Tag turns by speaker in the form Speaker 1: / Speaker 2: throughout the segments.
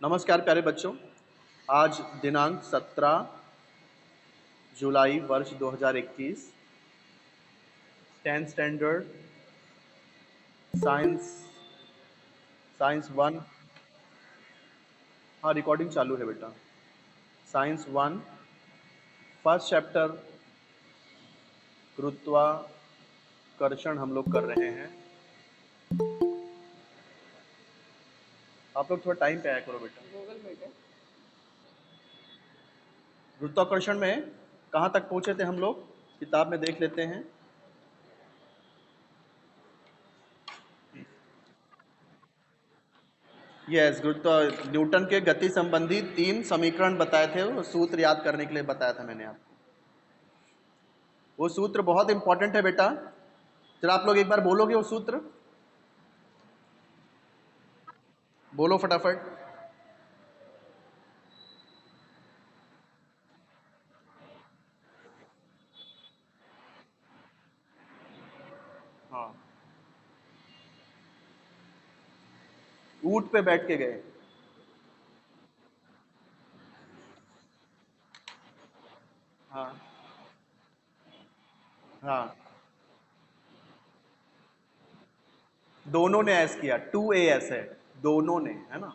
Speaker 1: नमस्कार प्यारे बच्चों। आज दिनांक 17 जुलाई वर्ष 2021, 10th standard science science one. हाँ, रिकॉर्डिंग चालू है बेटा। साइंस वन फर्स्ट चैप्टर गुरुत्वाकर्षण हम लोग कर रहे हैं। आप लोग थोड़ा टाइम पे आया करो बेटा। गूगल मीट है। गुरुत्वाकर्षण में कहाँ तक पहुंचे थे हम लोग, किताब में देख लेते हैं। यस, गुरुत्व न्यूटन के गति संबंधी 3 समीकरण बताए थे, वो सूत्र याद करने के लिए बताया था मैंने आपको। वो सूत्र बहुत इंपॉर्टेंट है बेटा। जरा आप लोग एक बार बोलोगे वो सूत्र, बोलो फटाफट। हाँ, ऊंट पे बैठ के गए। हाँ हाँ, दोनों ने ऐस किया, 2AS है, दोनों ने, है ना।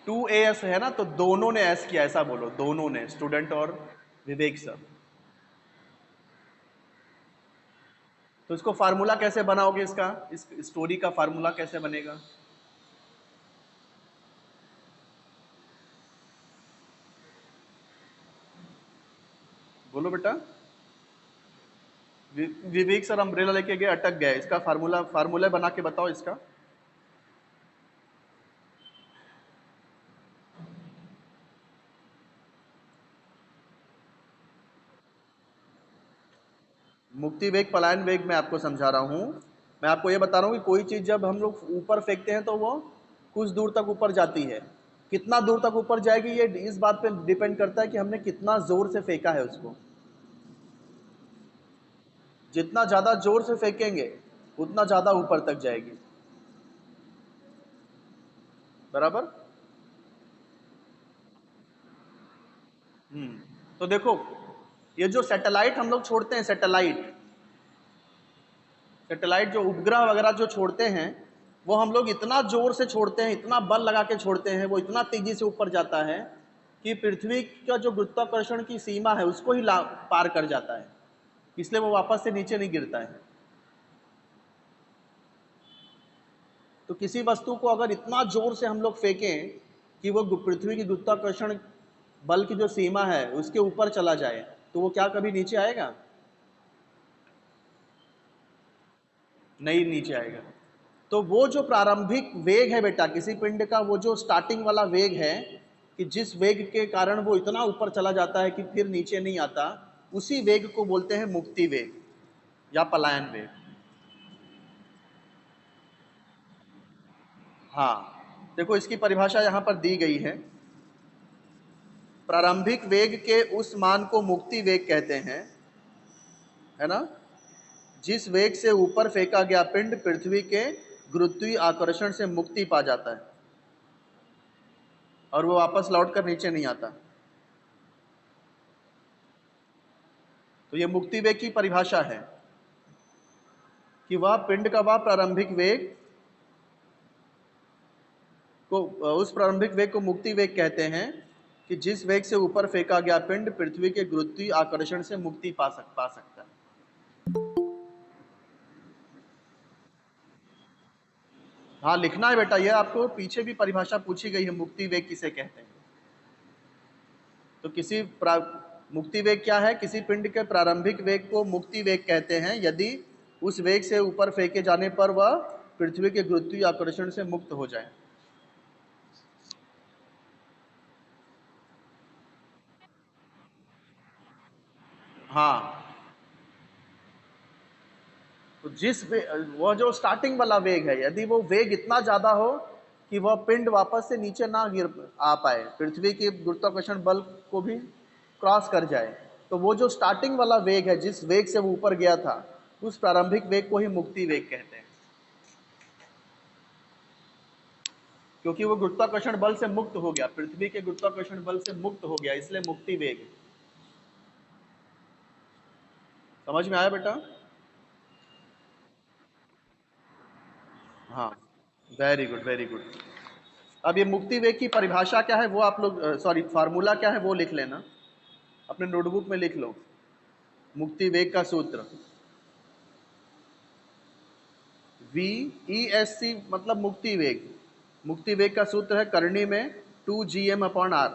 Speaker 1: 2AS है ना, तो दोनों ने ऐस किया, ऐसा बोलो, दोनों ने, स्टूडेंट और विवेक सर। तो इसको फार्मूला कैसे बनाओगे, इसका, इस स्टोरी का फार्मूला कैसे बनेगा? बोलो बेटा। विवेक सर अम्ब्रेला लेके गए, अटक गए, इसका फार्मूला बना के बताओ इसका। मुक्ति वेग पलायन वेग मैं आपको समझा रहा हूं। मैं आपको ये बता रहा हूं कि कोई चीज जब हम लोग ऊपर फेंकते हैं तो वो कुछ दूर तक ऊपर जाती है। कितना दूर तक ऊपर जाएगी ये इस बात पे डिपेंड करता है कि हमने कितना जोर से फेंका है उसको। जितना ज्यादा जोर से फेंकेंगे उतना ज्यादा ऊपर तक जाएगी। बराबर। तो देखो, ये जो सैटेलाइट हम लोग छोड़ते हैं, सैटेलाइट सैटेलाइट जो उपग्रह वगैरह जो छोड़ते हैं, वो हम लोग इतना जोर से छोड़ते हैं, इतना बल लगा के छोड़ते हैं, वो इतना तेजी से ऊपर जाता है कि पृथ्वी का जो गुरुत्वाकर्षण की सीमा है उसको ही पार कर जाता है, इसलिए वो वापस से नीचे नहीं गिरता है। तो किसी वस्तु को अगर इतना जोर से हम लोग फेंकें कि वो पृथ्वी की गुरुत्वाकर्षण बल की जो सीमा है उसके ऊपर चला जाए, तो वो क्या कभी नीचे आएगा? नहीं नीचे आएगा। तो वो जो प्रारंभिक वेग है बेटा किसी पिंड का, वो जो स्टार्टिंग वाला वेग है, कि जिस वेग के कारण वो इतना ऊपर चला जाता है कि फिर नीचे नहीं आता, उसी वेग को बोलते हैं मुक्ति वेग या पलायन वेग। हाँ, देखो इसकी परिभाषा यहां पर दी गई है। प्रारंभिक वेग के उस मान को मुक्ति वेग कहते हैं, है ना, जिस वेग से ऊपर फेंका गया पिंड पृथ्वी के गुरुत्वीय आकर्षण से मुक्ति पा जाता है और वो वापस लौटकर नीचे नहीं आता। तो ये मुक्ति वेग की परिभाषा है कि वह पिंड का वह प्रारंभिक वेग को, उस प्रारंभिक वेग को मुक्ति वेग कहते हैं कि जिस वेग से ऊपर फेंका गया पिंड पृथ्वी के गुरुत्वीय आकर्षण से मुक्ति पा सकता है। हाँ, लिखना है बेटा, यह आपको पीछे भी परिभाषा पूछी गई है, मुक्ति वेग किसे कहते हैं। तो मुक्ति वेग क्या है? किसी पिंड के प्रारंभिक वेग को मुक्ति वेग कहते हैं यदि उस वेग से ऊपर फेंके जाने पर वह पृथ्वी के गुरुत्वीय आकर्षण से मुक्त हो जाए। हाँ, तो वह जो स्टार्टिंग वाला वेग है, यदि वो वेग इतना ज्यादा हो कि वह पिंड वापस से नीचे ना गिर आ पाए, पृथ्वी के गुरुत्वाकर्षण बल को भी क्रॉस कर जाए, तो वो जो स्टार्टिंग वाला वेग है, जिस वेग से वो ऊपर गया था, उस प्रारंभिक वेग को ही मुक्ति वेग कहते हैं। क्योंकि वो गुरुत्वाकर्षण बल से मुक्त हो गया, पृथ्वी के गुरुत्वाकर्षण बल से मुक्त हो गया, इसलिए मुक्ति वेग। समझ में आया बेटा? हाँ, वेरी गुड वेरी गुड। अब ये मुक्ति वेग की परिभाषा क्या है वो आप लोग, सॉरी फार्मूला क्या है वो लिख लेना, अपने नोटबुक में लिख लो। मुक्ति वेग का सूत्र VESC मतलब मुक्ति वेग। मुक्ति वेग का सूत्र है करनी में 2Gm/r।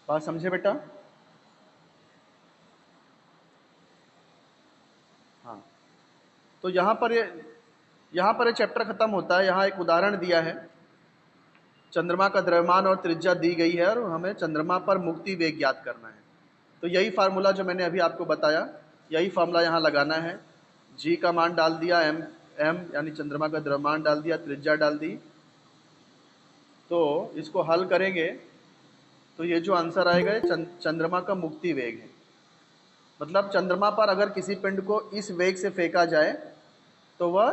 Speaker 1: बात समझे बेटा? हाँ, तो यहाँ पर ये चैप्टर खत्म होता है। यहाँ एक उदाहरण दिया है, चंद्रमा का द्रव्यमान और त्रिज्या दी गई है और हमें चंद्रमा पर मुक्ति वेग ज्ञात करना है। तो यही फार्मूला जो मैंने अभी आपको बताया, यही फार्मूला यहाँ लगाना है। जी का मान डाल दिया, एम एम यानी चंद्रमा का द्रव्यमान डाल दिया, त्रिज्या डाल दी। तो इसको हल करेंगे तो ये जो आंसर आएगा ये चंद्रमा का मुक्ति वेग है। मतलब चंद्रमा पर अगर किसी पिंड को इस वेग से फेंका जाए तो वह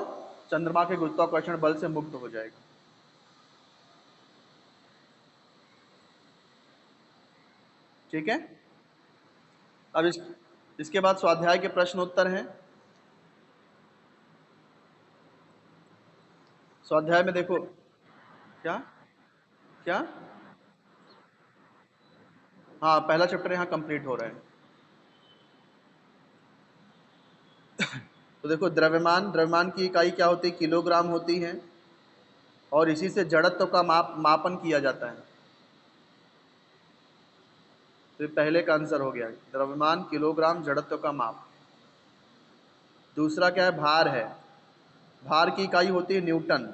Speaker 1: चंद्रमा के गुरुत्वाकर्षण बल से मुक्त हो जाएगा। ठीक है। अब इसके बाद स्वाध्याय के प्रश्न उत्तर हैं। स्वाध्याय में देखो क्या क्या। हाँ, पहला चैप्टर यहाँ कंप्लीट हो रहा है। तो देखो, द्रव्यमान की इकाई क्या होती है? किलोग्राम होती है, और इसी से जड़त्व का मापन किया जाता है। तो ये पहले का आंसर हो गया, द्रव्यमान किलोग्राम, जड़त्व का माप। दूसरा क्या है? भार है। भार की इकाई होती है न्यूटन,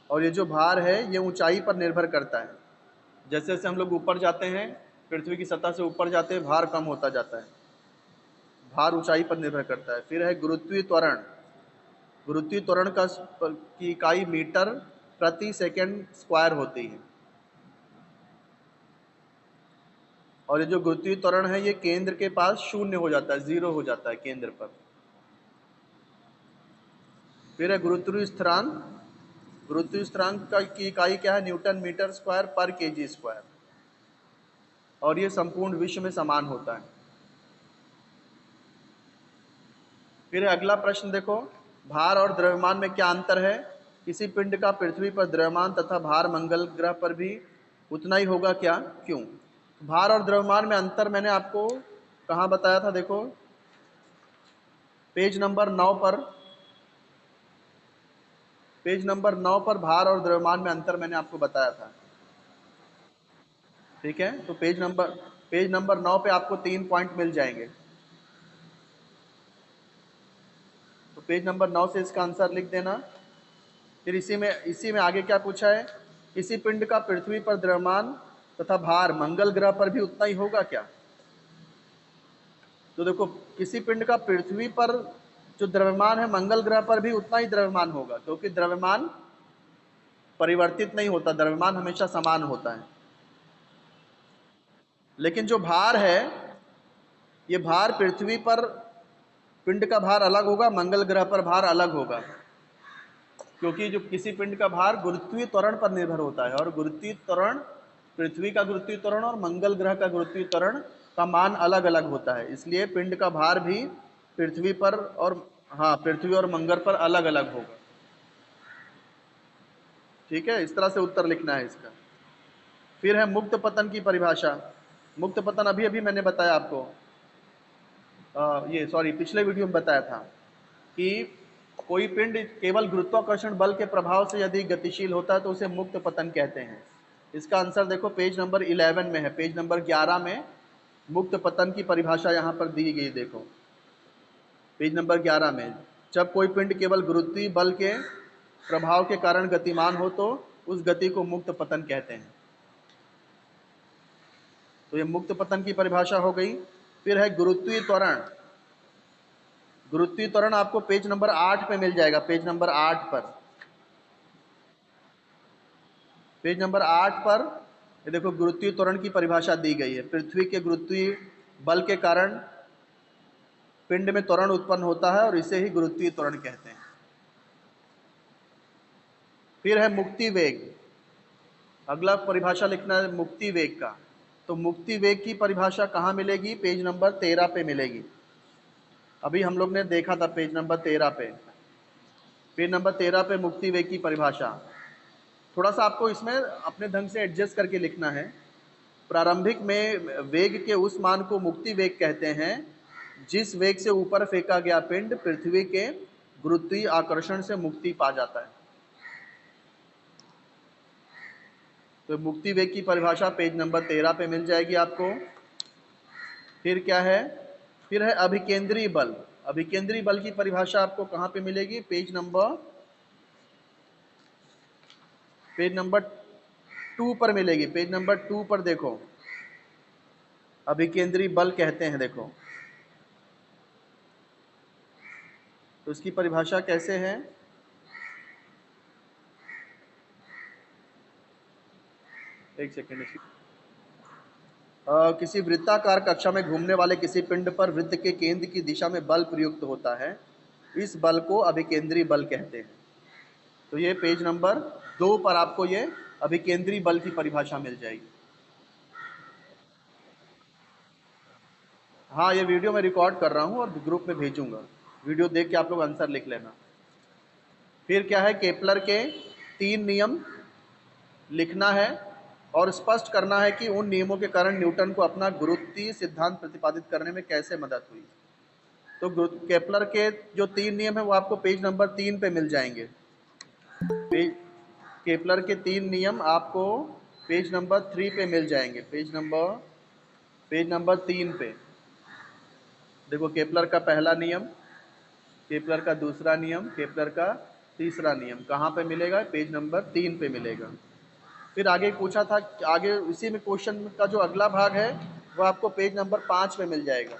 Speaker 1: और ये जो भार है ये ऊंचाई पर निर्भर करता है। जैसे जैसे हम लोग ऊपर जाते हैं, पृथ्वी की सतह से ऊपर जाते हैं, भार कम होता जाता है। भार ऊंचाई पर निर्भर करता है। फिर है गुरुत्वीय त्वरण। गुरुत्वीय त्वरण की इकाई मीटर प्रति सेकंड स्क्वायर होती है। और ये जो गुरुत्वीय त्वरण है ये केंद्र के पास शून्य हो जाता है, जीरो हो जाता है केंद्र पर। फिर है गुरुत्वीय स्थिरांक। गुरुत्वीय स्थिरांक की इकाई क्या है? न्यूटन मीटर स्क्वायर पर केजी स्क्वायर। और ये संपूर्ण विश्व में समान होता है। फिर अगला प्रश्न देखो, भार और द्रव्यमान में क्या अंतर है? किसी पिंड का पृथ्वी पर द्रव्यमान तथा भार मंगल ग्रह पर भी उतना ही होगा क्या? क्यों? भार और द्रव्यमान में अंतर मैंने आपको कहाँ बताया था? देखो, पेज नंबर 9 पर। पेज नंबर 9 पर भार और द्रव्यमान में अंतर मैंने आपको बताया था। ठीक है, तो पेज नंबर 9 पे आपको 3 पॉइंट मिल जाएंगे। तो पेज नंबर 9 से इसका आंसर लिख देना। फिर इसी में आगे क्या पूछा है? किसी पिंड का पृथ्वी पर द्रव्यमान तथा भार मंगल ग्रह पर भी उतना ही होगा क्या? तो देखो, किसी पिंड का पृथ्वी पर जो द्रव्यमान है मंगल ग्रह पर भी उतना ही द्रव्यमान होगा, क्योंकि द्रव्यमान परिवर्तित नहीं होता, द्रव्यमान हमेशा समान होता है। लेकिन जो भार है, ये भार पृथ्वी पर पिंड का भार अलग होगा, मंगल ग्रह पर भार अलग होगा। क्योंकि जो किसी पिंड का भार गुरुत्वीय त्वरण पर निर्भर होता है, और गुरुत्वीय त्वरण, पृथ्वी का गुरुत्वीय त्वरण और मंगल ग्रह का गुरुत्वीय त्वरण का मान अलग अलग होता है। इसलिए पिंड का भार भी पृथ्वी पर और, हाँ, पृथ्वी और मंगल पर अलग अलग होगा। ठीक है, इस तरह से उत्तर लिखना है इसका। फिर है मुक्त पतन की परिभाषा। मुक्त पतन अभी अभी मैंने बताया आपको, ये सॉरी पिछले वीडियो में बताया था कि कोई पिंड केवल गुरुत्वाकर्षण बल के प्रभाव से यदि गतिशील होता है तो उसे मुक्त पतन कहते हैं। इसका आंसर देखो पेज नंबर 11 में है। पेज नंबर 11 में मुक्त पतन की परिभाषा यहाँ पर दी गई, देखो पेज नंबर 11 में। जब कोई पिंड केवल गुरुत्वीय बल के प्रभाव के कारण गतिमान हो तो उस गति को मुक्त पतन कहते हैं। तो ये मुक्त पतन की परिभाषा हो गई। फिर है गुरुत्वीय त्वरण। गुरुत्वीय त्वरण आपको पेज नंबर 8 पे मिल जाएगा। पेज नंबर 8 पर, पेज नंबर 8 पर ये देखो गुरुत्वीय त्वरण की परिभाषा दी गई है। पृथ्वी के गुरुत्वीय बल के कारण पिंड में त्वरण उत्पन्न होता है और इसे ही गुरुत्वीय त्वरण कहते हैं। फिर है मुक्ति वेग। अगला परिभाषा लिखना है मुक्ति वेग का। तो मुक्ति वेग की परिभाषा कहाँ मिलेगी? पेज नंबर 13 पे मिलेगी। अभी हम लोग ने देखा था पेज नंबर 13 पे। पेज नंबर 13 पे मुक्ति वेग की परिभाषा। थोड़ा सा आपको इसमें अपने ढंग से एडजस्ट करके लिखना है। प्रारंभिक में वेग के उस मान को मुक्ति वेग कहते हैं जिस वेग से ऊपर फेंका गया पिंड पृथ्वी के गुरुत्वीय आकर्षण से मुक्ति पा जाता है। तो मुक्ति वेग की परिभाषा पेज नंबर 13 पे मिल जाएगी आपको। फिर क्या है? फिर है अभिकेंद्रीय बल। अभिकेंद्रीय बल की परिभाषा आपको कहाँ पे मिलेगी? पेज नंबर 2 पर मिलेगी। पेज नंबर 2 पर देखो, अभिकेंद्रीय बल कहते हैं, देखो तो उसकी परिभाषा कैसे है? एक सेकेंड। किसी वृत्ताकार कक्षा में घूमने वाले किसी पिंड पर वृत्त के केंद्र की दिशा में बल प्रयुक्त होता है, इस बल को अभिकेंद्रीय बल कहते हैं। तो ये पेज नंबर 2 पर आपको ये अभिकेंद्रीय बल की परिभाषा मिल जाएगी। हाँ, ये वीडियो मैं रिकॉर्ड कर रहा हूँ और ग्रुप में भेजूंगा। वीडियो देख के आप लोग आंसर लिख लेना। फिर क्या है? केपलर के 3 नियम लिखना है और स्पष्ट करना है कि उन नियमों के कारण न्यूटन को अपना गुरुत्वीय सिद्धांत प्रतिपादित करने में कैसे मदद हुई। तो केपलर के जो 3 नियम है वो आपको पेज नंबर 3 पे मिल जाएंगे। पेज केपलर के 3 नियम आपको पेज नंबर 3 पे मिल जाएंगे। पेज नंबर 3 पे देखो, केपलर का पहला नियम, केपलर का दूसरा नियम, केपलर का तीसरा नियम कहाँ पे मिलेगा? पेज नंबर 3 पे मिलेगा। फिर आगे पूछा था, आगे इसी में क्वेश्चन का जो अगला भाग है वो आपको पेज नंबर 5 पे मिल जाएगा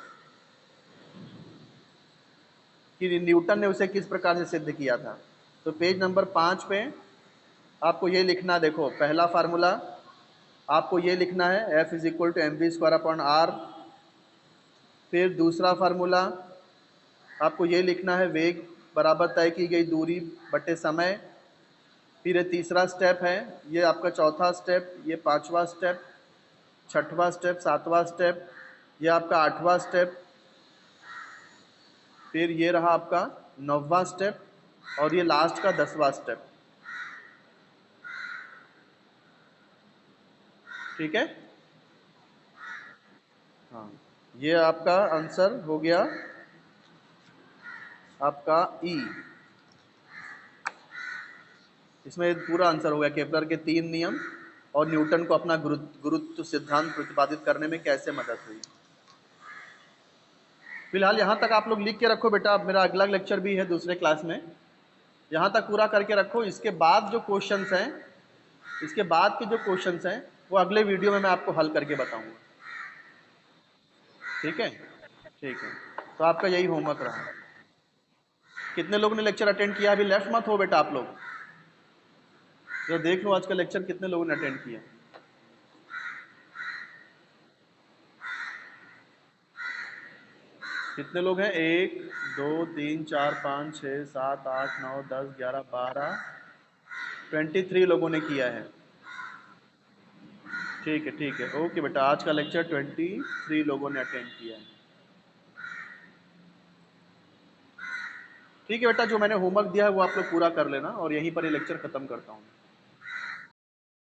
Speaker 1: कि न्यूटन ने उसे किस प्रकार से सिद्ध किया था। तो पेज नंबर 5 पे आपको ये लिखना, देखो पहला फार्मूला आपको ये लिखना है F is equal to mv² r। फिर दूसरा फार्मूला आपको ये लिखना है वेग बराबर तय की गई दूरी बटे समय। फिर ये तीसरा स्टेप है, ये आपका चौथा स्टेप, ये पांचवा स्टेप, छठवां स्टेप, सातवां स्टेप, ये आपका आठवां स्टेप, फिर ये रहा आपका 9वां स्टेप और ये लास्ट का 10वां स्टेप। ठीक है? हाँ, ये आपका आंसर हो गया आपका ई। इसमें पूरा आंसर हो गया केपलर के 3 नियम और न्यूटन को अपना गुरुत्व सिद्धांत प्रतिपादित करने में कैसे मदद हुई। फिलहाल यहाँ तक आप लोग लिख के रखो बेटा, अब मेरा अगला लेक्चर भी है दूसरे क्लास में, यहाँ तक पूरा करके रखो। इसके बाद जो क्वेश्चंस हैं, इसके बाद के जो क्वेश्चंस हैं वो अगले वीडियो में मैं आपको हल करके बताऊंगा। ठीक है? ठीक है, तो आपका यही होमवर्क रहा। कितने लोगों ने लेक्चर अटेंड किया? अभी लेफ्ट मत हो बेटा आप लोग, तो देख लो आज का लेक्चर कितने लोगों ने अटेंड किया। कितने लोग हैं? 1 2 3 4 5 6 7 8 9 10 11 12 23 लोगों ने किया है। ठीक है, ठीक है, ओके बेटा, आज का लेक्चर 23 लोगों ने अटेंड किया है। ठीक है बेटा, जो मैंने होमवर्क दिया है वो आप लोग पूरा कर लेना और यहीं पर ये लेक्चर ख़त्म करता हूँ।